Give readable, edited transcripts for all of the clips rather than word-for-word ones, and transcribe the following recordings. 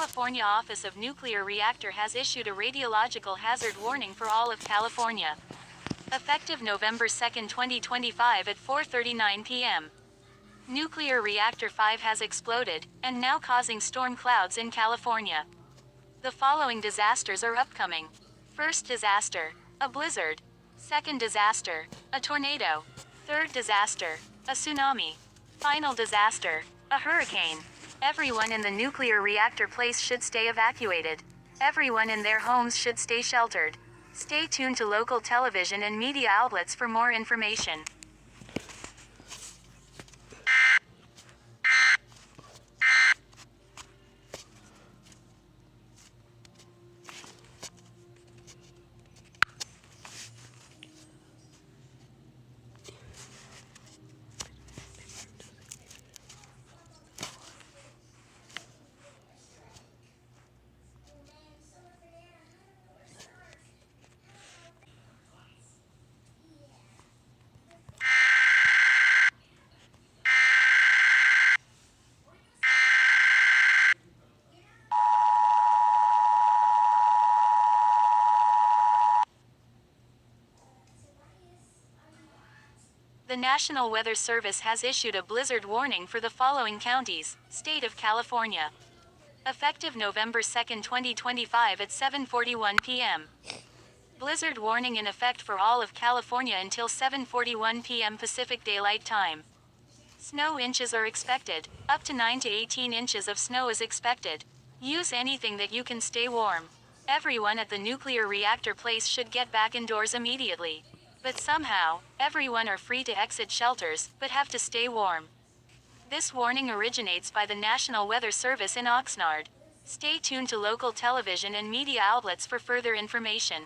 California Office of Nuclear Reactor has issued a radiological hazard warning for all of California. Effective November 2, 2025 at 4:39 p.m. Nuclear Reactor 5 has exploded, and now causing storm clouds in California. The following disasters are upcoming. First disaster, a blizzard. Second disaster, a tornado. Third disaster, a tsunami. Final disaster, a hurricane. Everyone in the nuclear reactor place should stay evacuated. Everyone in their homes should stay sheltered. Stay tuned to local television and media outlets for more information. The National Weather Service has issued a blizzard warning for the following counties, state of California. Effective November 2, 2025 at 7:41 p.m. Blizzard warning in effect for all of California until 7:41 p.m. Pacific Daylight Time. Snow inches are expected. Up to 9 to 18 inches of snow is expected. Use anything that you can stay warm. Everyone at the nuclear reactor place should get back indoors immediately. But somehow, everyone are free to exit shelters, but have to stay warm. This warning originates by the National Weather Service in Oxnard. Stay tuned to local television and media outlets for further information.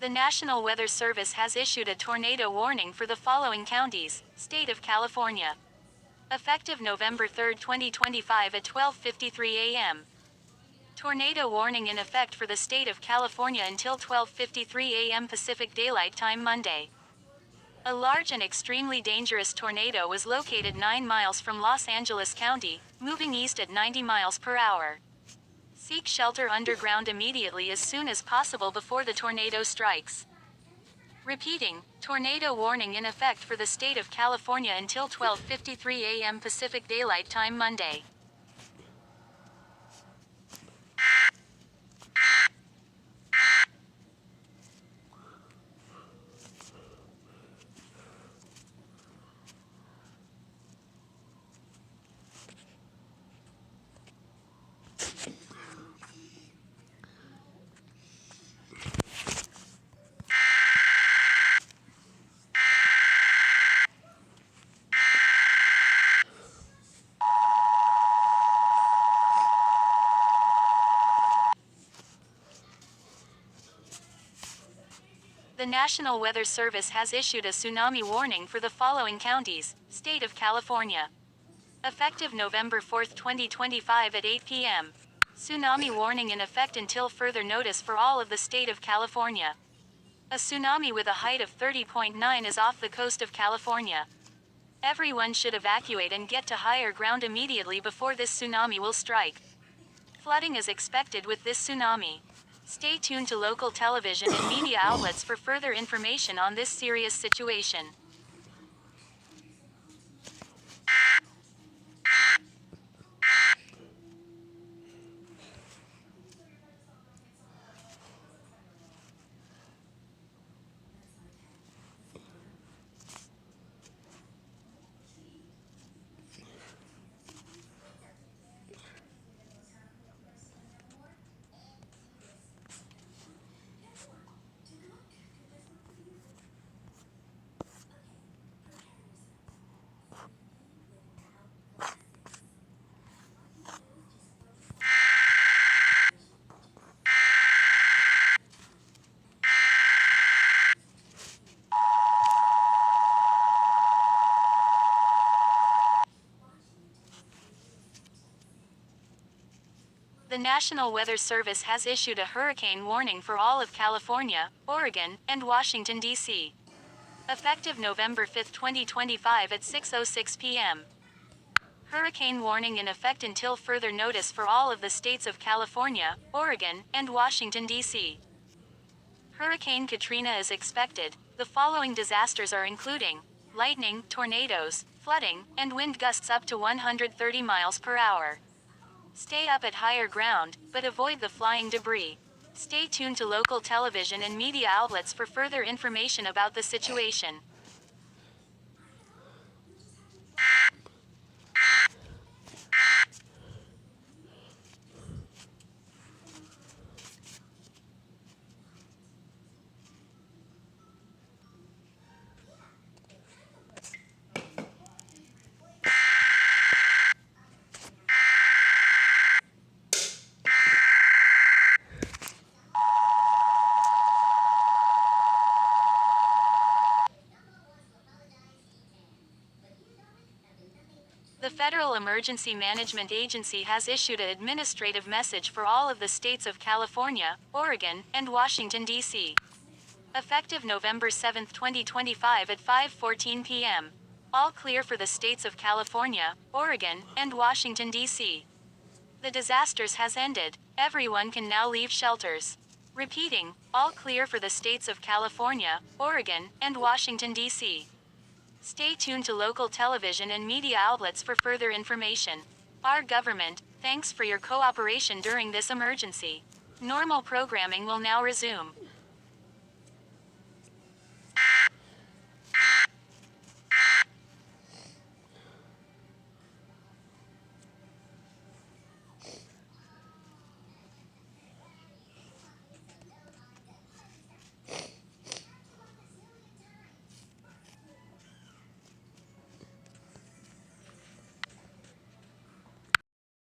The National Weather Service has issued a tornado warning for the following counties, state of California. Effective November 3, 2025 at 12:53 a.m. Tornado warning in effect for the state of California until 12:53 a.m. Pacific Daylight Time Monday. A large and extremely dangerous tornado was located 9 miles from Los Angeles County, moving east at 90 miles per hour. Seek shelter underground immediately as soon as possible before the tornado strikes. Repeating, tornado warning in effect for the state of California until 12:53 a.m. Pacific Daylight Time Monday. The National Weather Service has issued a tsunami warning for the following counties, state of California. Effective November 4, 2025 at 8 p.m. Tsunami warning in effect until further notice for all of the state of California. A tsunami with a height of 30.9 is off the coast of California. Everyone should evacuate and get to higher ground immediately before this tsunami will strike. Flooding is expected with this tsunami. Stay tuned to local television and media outlets for further information on this serious situation. The National Weather Service has issued a hurricane warning for all of California, Oregon, and Washington, D.C. Effective November 5, 2025 at 6:06 p.m. Hurricane warning in effect until further notice for all of the states of California, Oregon, and Washington, D.C. Hurricane Katrina is expected. The following disasters are including lightning, tornadoes, flooding, and wind gusts up to 130 miles per hour. Stay up at higher ground, but avoid the flying debris. Stay tuned to local television and media outlets for further information about the situation. The Federal Emergency Management Agency has issued an administrative message for all of the states of California, Oregon, and Washington, D.C. Effective November 7, 2025 at 5:14 p.m. All clear for the states of California, Oregon, and Washington, D.C. The disasters has ended. Everyone can now leave shelters. Repeating, all clear for the states of California, Oregon, and Washington, D.C. Stay tuned to local television and media outlets for further information. Our government, thanks for your cooperation during this emergency. Normal programming will now resume.